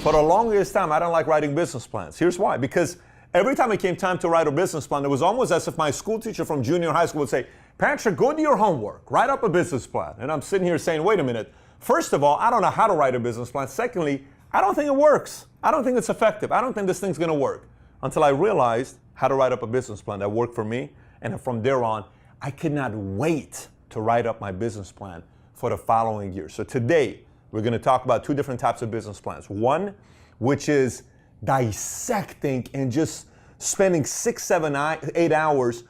For the longest time, I don't like writing business plans. Here's why. Because every time it came time to write a business plan, it was almost as if my school teacher from junior high school would say, Patrick, go do your homework, write up a business plan. And I'm sitting here saying, wait a minute. First of all, I don't know how to write a business plan. Secondly, I don't think it works. I don't think it's effective. I don't think this thing's going to work. Until I realized how to write up a business plan that worked for me. And from there on, I could not wait to write up my business plan for the following year. So today, we're going to talk about two different types of business plans. One, which is dissecting and just spending 6, 7, 8 hours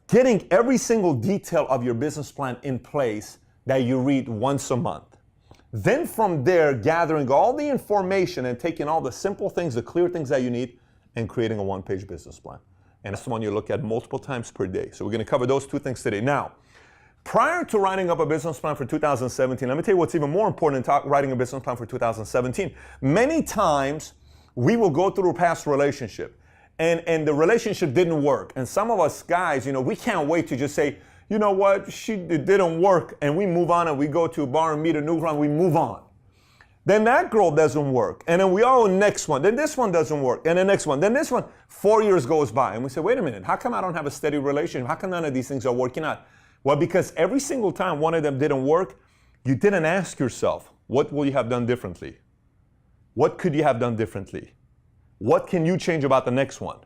getting every single detail of your business plan in place that you read once a month. Then from there, gathering all the information and taking all the simple things, the clear things that you need, and creating a one-page business plan. And that's the one you look at multiple times per day. So we're going to cover those two things today. Now, prior to writing up a business plan for 2017, let me tell you what's even more important than writing a business plan for 2017. Many times, we will go through a past relationship, and the relationship didn't work. And some of us guys, we can't wait to just say, you know what, it didn't work, and we move on, and we go to a bar and meet a new girl, and we move on. Then that girl doesn't work, and then we next one, then this one doesn't work, and the next one, then this one. 4 years goes by, and we say, wait a minute, how come I don't have a steady relationship? How come none of these things are working out? Well, because every single time one of them didn't work, you didn't ask yourself, what will you have done differently? What could you have done differently? What can you change about the next one?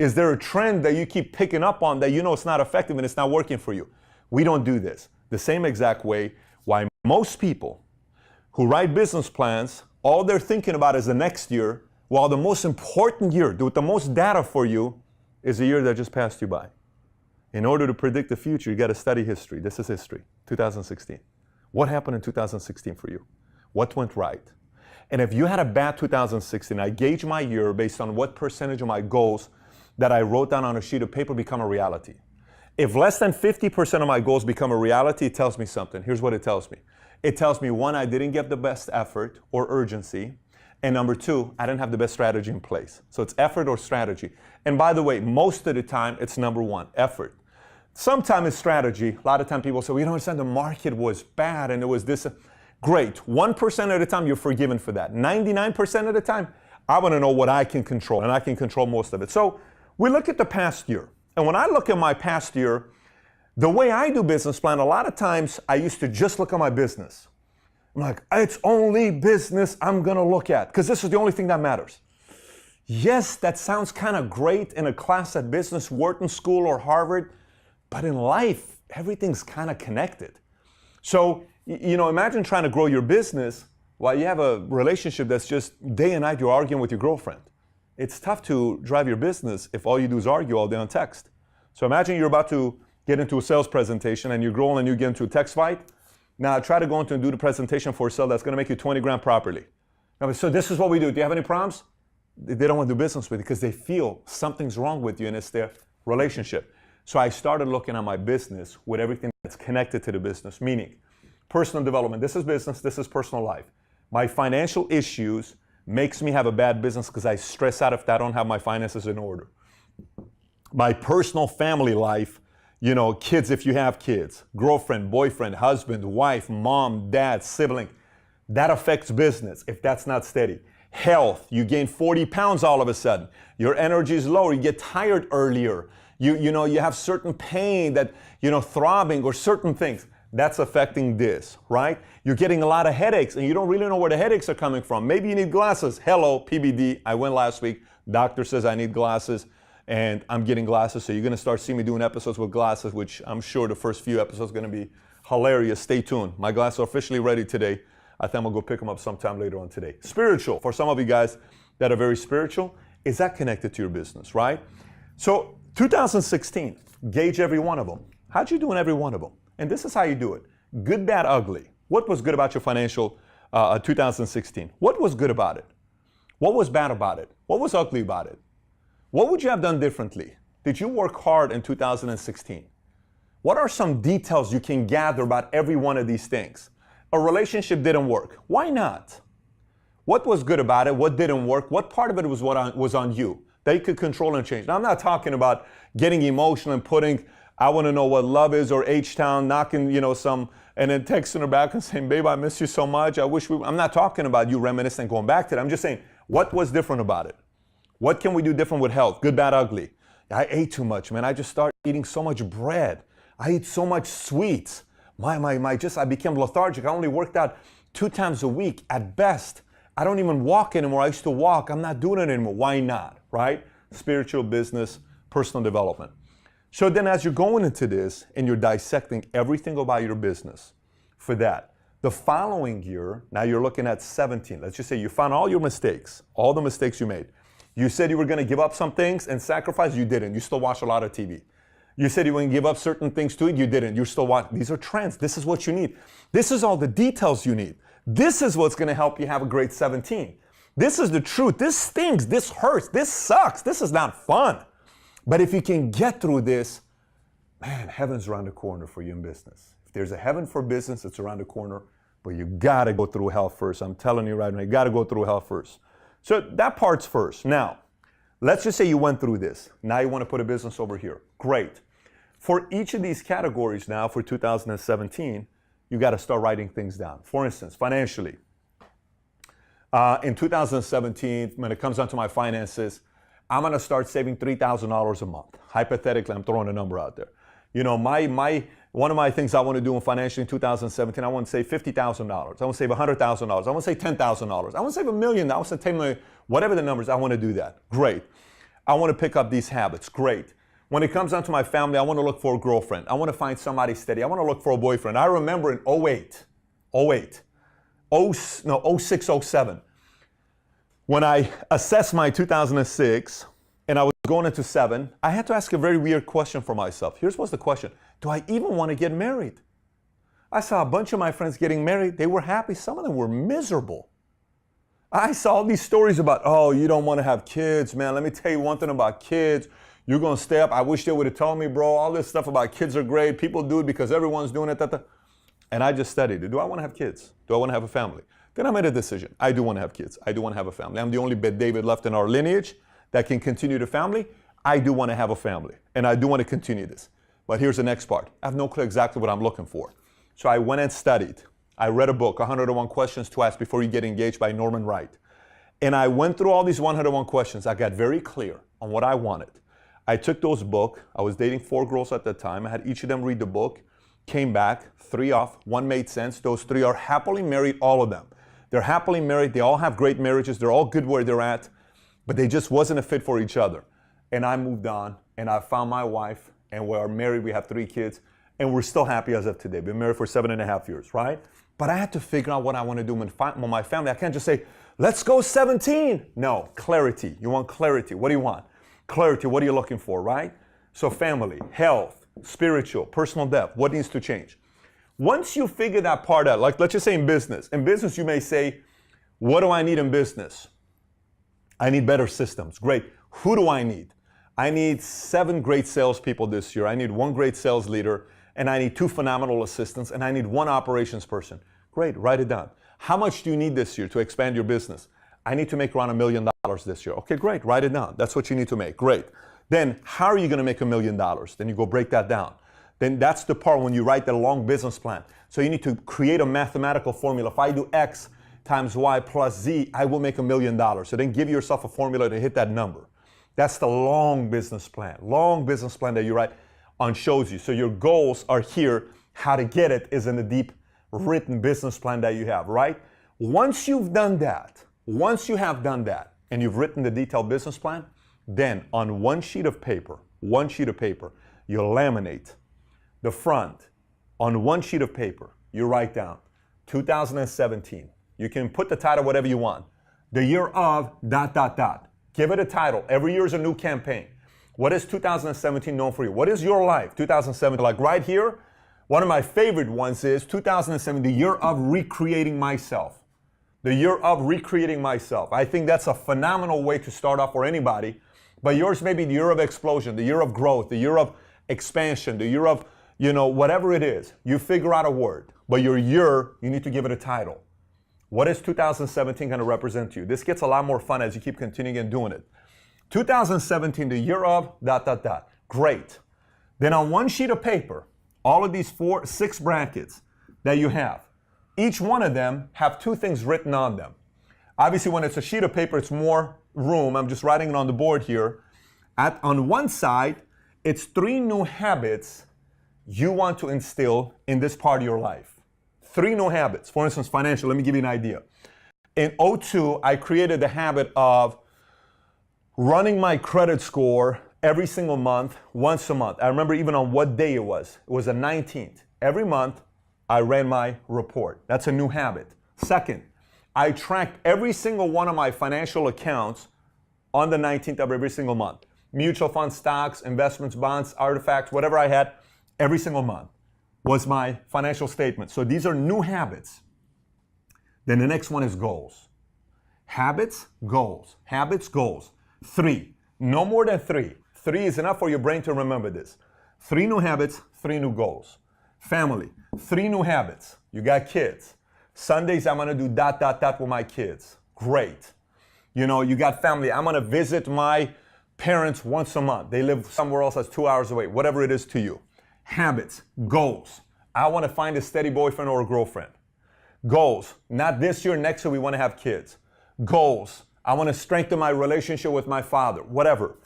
Is there a trend that you keep picking up on that you know it's not effective and it's not working for you? We don't do this. The same exact way why most people who write business plans, all they're thinking about is the next year, while the most important year, with the most data for you, is the year that just passed you by. In order to predict the future, you got to study history. This is history, 2016. What happened in 2016 for you? What went right? And if you had a bad 2016, I gauge my year based on what percentage of my goals that I wrote down on a sheet of paper become a reality. If less than 50% of my goals become a reality, it tells me something. Here's what it tells me. It tells me, one, I didn't give the best effort or urgency. And number two, I didn't have the best strategy in place. So it's effort or strategy. And by the way, most of the time, it's number one, effort. Sometimes it's strategy. A lot of times people say, well, you don't understand, the market was bad and it was this. Great. 1% of the time, you're forgiven for that. 99% of the time, I want to know what I can control, and I can control most of it. So we look at the past year. And when I look at my past year, the way I do business plan, a lot of times I used to just look at my business. I'm like, it's only business I'm going to look at because this is the only thing that matters. Yes, that sounds kind of great in a class at Business Wharton School or Harvard, but in life, everything's kind of connected. So, imagine trying to grow your business while you have a relationship that's just day and night you're arguing with your girlfriend. It's tough to drive your business if all you do is argue all day on text. So imagine you're about to get into a sales presentation and your girl and you get into a text fight. Now try to go into and do the presentation for a sale that's going to make you 20 grand properly. So this is what we do. Do you have any problems? They don't want to do business with you because they feel something's wrong with you and it's their relationship. So I started looking at my business with everything that's connected to the business, meaning personal development. This is business. This is personal life. My financial issues makes me have a bad business because I stress out if I don't have my finances in order. My personal family life, kids if you have kids, girlfriend, boyfriend, husband, wife, mom, dad, sibling, that affects business if that's not steady. Health, you gain 40 pounds all of a sudden. Your energy is lower, you get tired earlier. You have certain pain that, throbbing or certain things. That's affecting this, right? You're getting a lot of headaches and you don't really know where the headaches are coming from. Maybe you need glasses. Hello, PBD. I went last week. Doctor says I need glasses and I'm getting glasses. So you're going to start seeing me doing episodes with glasses, which I'm sure the first few episodes are going to be hilarious. Stay tuned. My glasses are officially ready today. I think I'm going to go pick them up sometime later on today. Spiritual. For some of you guys that are very spiritual, is that connected to your business, right? So 2016, gauge every one of them. How'd you do in every one of them? And this is how you do it. Good, bad, ugly. What was good about your financial 2016? What was good about it? What was bad about it? What was ugly about it? What would you have done differently? Did you work hard in 2016? What are some details you can gather about every one of these things? A relationship didn't work. Why not? What was good about it? What didn't work? What part of it was on you that you could control and change? Now, I'm not talking about getting emotional and putting, I want to know what love is, or H-Town, knocking, and then texting her back and saying, babe, I miss you so much. I'm not talking about you reminiscing, going back to that. I'm just saying, What was different about it? What can we do different with health? Good, bad, ugly. I ate too much, man. I just started eating so much bread. I eat so much sweets. I became lethargic. I only worked out 2 times a week at best. I don't even walk anymore. I used to walk. I'm not doing it anymore. Why not, right? Spiritual, business, personal development. So then as you're going into this and you're dissecting everything about your business for that, the following year, now you're looking at 17. Let's just say you found all your mistakes, all the mistakes you made. You said you were going to give up some things and sacrifice. You didn't. You still watch a lot of TV. You said you were going to give up certain things to it. You didn't. You still watch. These are trends. This is what you need. This is all the details you need. This is what's going to help you have a great 17. This is the truth. This stings. This hurts. This sucks. This is not fun. But if you can get through this, man, heaven's around the corner for you in business. If there's a heaven for business, it's around the corner. But you got to go through hell first. I'm telling you right now, you got to go through hell first. So that part's first. Now, let's just say you went through this. Now you want to put a business over here. Great. For each of these categories now for 2017, you got to start writing things down. For instance, financially. In 2017, when it comes down to my finances, I'm going to start saving $3,000 a month. Hypothetically, I'm throwing a number out there. You know, one of my things I want to do in financially in 2017, I want to save $50,000. I want to save $100,000. I want to save $10,000. I want to save $1 million. I want to save $10 million. Whatever the numbers, I want to do that. Great. I want to pick up these habits. Great. When it comes down to my family, I want to look for a girlfriend. I want to find somebody steady. I want to look for a boyfriend. I remember in 06, 07, when I assessed my 2006 and I was going into 7, I had to ask a very weird question for myself. Here's what's the question. Do I even want to get married? I saw a bunch of my friends getting married. They were happy. Some of them were miserable. I saw all these stories about, oh, you don't want to have kids, man. Let me tell you one thing about kids. You're going to stay up. I wish they would have told me, bro. All this stuff about kids are great. People do it because everyone's doing it. And I just studied it. Do I want to have kids? Do I want to have a family? Then I made a decision. I do want to have kids. I do want to have a family. I'm the only Bet David left in our lineage that can continue the family. I do want to have a family. And I do want to continue this. But here's the next part. I have no clue exactly what I'm looking for. So I went and studied. I read a book, 101 Questions to Ask Before You Get Engaged by Norman Wright. And I went through all these 101 questions. I got very clear on what I wanted. I took those books. I was dating 4 girls at the time. I had each of them read the book, came back, 3 off, 1 made sense. Those 3 are happily married, all of them. They're happily married. They all have great marriages. They're all good where they're at, but they just wasn't a fit for each other. And I moved on, and I found my wife, and we're married. We have 3 kids, and we're still happy as of today. Been married for 7.5 years, right? But I had to figure out what I want to do with my family. I can't just say, let's go 17. No, clarity. You want clarity. What do you want? Clarity. What are you looking for, right? So family, health, spiritual, personal depth. What needs to change? Once you figure that part out, like let's just say in business. In business, you may say, what do I need in business? I need better systems. Great. Who do I need? I need 7 great salespeople this year. I need 1 great sales leader, and I need 2 phenomenal assistants, and I need 1 operations person. Great. Write it down. How much do you need this year to expand your business? I need to make around $1 million this year. Okay, great. Write it down. That's what you need to make. Great. Then how are you going to make $1 million? Then you go break that down. Then that's the part when you write the long business plan. So you need to create a mathematical formula. If I do X times Y plus Z, I will make $1 million. So then give yourself a formula to hit that number. That's the long business plan. Long business plan that you write on shows you. So your goals are here. How to get it is in the deep written business plan that you have, right? Once you've done that, once you have done that, and you've written the detailed business plan, then on 1 sheet of paper, you laminate the front. On 1 sheet of paper, you write down 2017. You can put the title whatever you want. The year of ... Give it a title. Every year is a new campaign. What is 2017 known for you? What is your life? 2017, like right here, one of my favorite ones is 2007, the year of recreating myself. The year of recreating myself. I think that's a phenomenal way to start off for anybody. But yours may be the year of explosion, the year of growth, the year of expansion, the year of, whatever it is. You figure out a word. But your year, you need to give it a title. What is 2017 going to represent to you? This gets a lot more fun as you keep continuing and doing it. 2017, the year of ... Great. Then on 1 sheet of paper, all of these 6 brackets that you have, each one of them have 2 things written on them. Obviously, when it's a sheet of paper, it's more room. I'm just writing it on the board here. On one side, it's 3 new habits you want to instill in this part of your life. 3 new habits. For instance, financial. Let me give you an idea. In '02, I created the habit of running my credit score every single month, once a month. I remember even on what day it was. It was the 19th. Every month, I ran my report. That's a new habit. Second, I tracked every single one of my financial accounts on the 19th of every single month. Mutual funds, stocks, investments, bonds, artifacts, whatever I had, every single month was my financial statement. So these are new habits. Then the next one is goals. Habits, goals. Habits, goals. 3. No more than 3. 3 is enough for your brain to remember this. 3 new habits, 3 new goals. Family, 3 new habits. You got kids. Sundays, I'm going to do ... with my kids. Great. You know, you got family. I'm going to visit my parents once a month. They live somewhere else that's 2 hours away. Whatever it is to you. Habits, goals. I want to find a steady boyfriend or a girlfriend. Goals. Not this year, next year we want to have kids. Goals. I want to strengthen my relationship with my father. Whatever.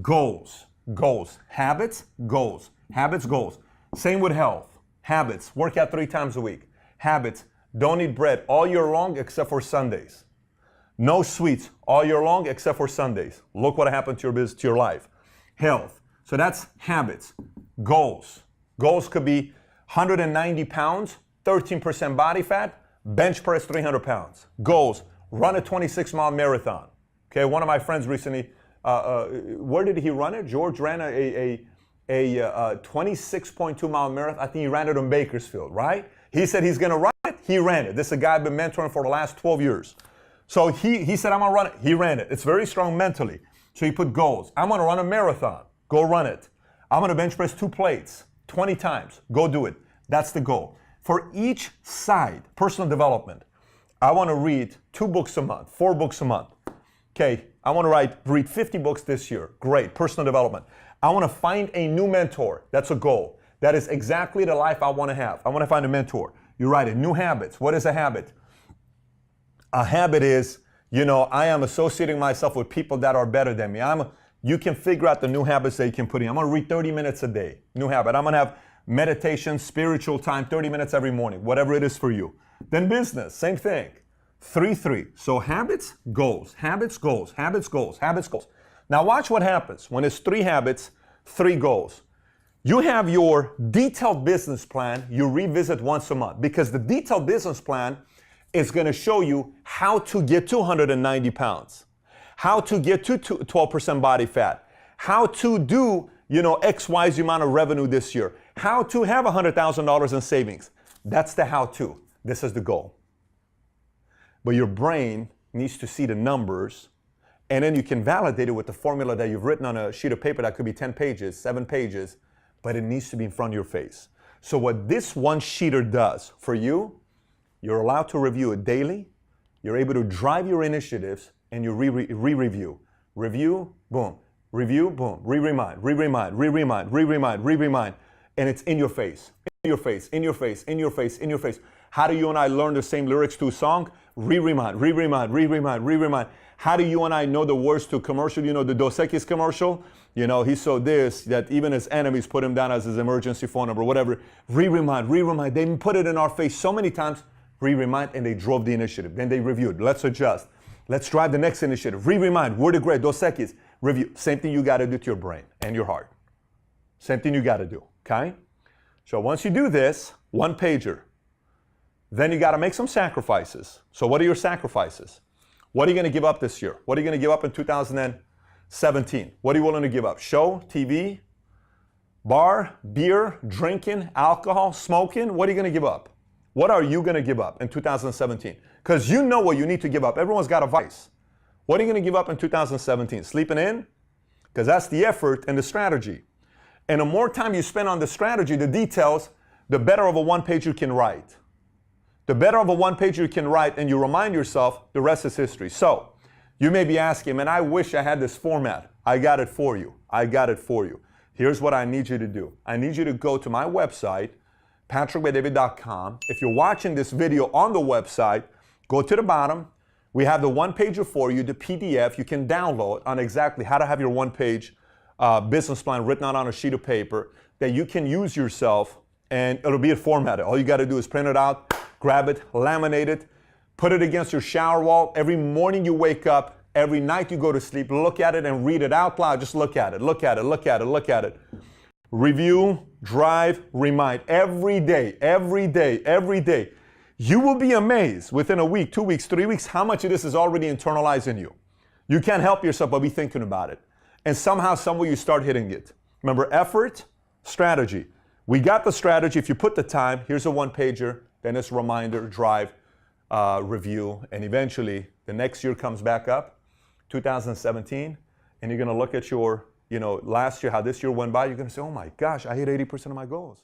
Goals. Goals. Habits, goals. Habits, goals. Same with health. Habits. Work out 3 times a week. Habits. Don't eat bread all year long except for Sundays. No sweets all year long except for Sundays. Look what happened to your business, to your life. Health. So that's habits. Goals. Goals could be 190 pounds, 13% body fat, bench press 300 pounds. Goals. Run a 26-mile marathon. Okay, one of my friends recently, where did he run it? George ran a 26.2-mile marathon. I think he ran it in Bakersfield, right? He said he's going to run it. He ran it. This is a guy I've been mentoring for the last 12 years. So he said, I'm going to run it. He ran it. It's very strong mentally. So he put goals. I'm going to run a marathon. Go run it. I'm going to bench press 2 plates 20 times. Go do it. That's the goal. For each side, personal development, I want to read 2 books a month, 4 books a month. Okay, I want to read 50 books this year. Great, personal development. I want to find a new mentor. That's a goal. That is exactly the life I want to have. I want to find a mentor. You write it. New habits. What is a habit? A habit is, you know, I am associating myself with people that are better than me. You can figure out the new habits that you can put in. I'm going to read 30 minutes a day. New habit. I'm going to have meditation, spiritual time, 30 minutes every morning, whatever it is for you. Then business, same thing. 3-3. So habits, goals, habits, goals, habits, goals, habits, goals. Now watch what happens when it's 3 habits, 3 goals. You have your detailed business plan you revisit once a month because the detailed business plan is going to show you how to get to 190 pounds, how to get to 12% body fat, how to do, you know, XYZ amount of revenue this year, how to have $100,000 in savings. That's the how-to. This is the goal. But your brain needs to see the numbers, and then you can validate it with the formula that you've written on a sheet of paper that could be 10 pages, 7 pages, but it needs to be in front of your face. So what this one-sheeter does for you, you're allowed to review it daily. You're able to drive your initiatives, and you re-review. Review, boom. Review, boom. Re-remind, re-remind, re-remind, re-remind, re-remind. And it's in your face, in your face, in your face, in your face, in your face. How do you and I learn the same lyrics to a song? Re-remind, re-remind, re-remind, re-remind. How do you and I know the words to a commercial? You know the Dos Equis commercial? You know, he saw this, that even his enemies put him down as his emergency phone number, whatever. Re-remind, re-remind. They put it in our face so many times. Re-remind, and they drove the initiative. Then they reviewed. Let's adjust. Let's drive the next initiative. Re-remind. Word of great. Dos Equis. Review. Same thing you got to do to your brain and your heart. Same thing you got to do. Okay? So once you do this, 1-pager, then you got to make some sacrifices. So what are your sacrifices? What are you going to give up this year? What are you going to give up in 2017? What are you willing to give up? Show, TV, bar, beer, drinking, alcohol, smoking? What are you going to give up? What are you going to give up in 2017? Because you know what you need to give up. Everyone's got a vice. What are you going to give up in 2017? Sleeping in? Because that's the effort and the strategy. And the more time you spend on the strategy, the details, the better of a 1-page you can write. The better of a 1-page you can write, and you remind yourself, the rest is history. So you may be asking, man, I wish I had this format. I got it for you. I got it for you. Here's what I need you to do. I need you to go to my website, patrickbetdavid.com. If you're watching this video on the website, go to the bottom, We have the one-pager for you, the PDF you can download on exactly how to have your one-page business plan written out on a sheet of paper that you can use yourself, and it'll be formatted. All you got to do is print it out, grab it, laminate it, put it against your shower wall. Every morning you wake up, every night you go to sleep, look at it and read it out loud. Just look at it, look at it, look at it, look at it. Review, drive, remind. Every day, every day, every day. You will be amazed within a week, 2 weeks, 3 weeks, how much of this is already internalized in you. You can't help yourself but be thinking about it. And somehow, somewhere you start hitting it. Remember, effort, strategy. We got the strategy. If you put the time, here's a one-pager, then it's reminder, drive, review, and eventually the next year comes back up, 2017, and you're going to look at your, last year, how this year went by. You're going to say, oh my gosh, I hit 80% of my goals.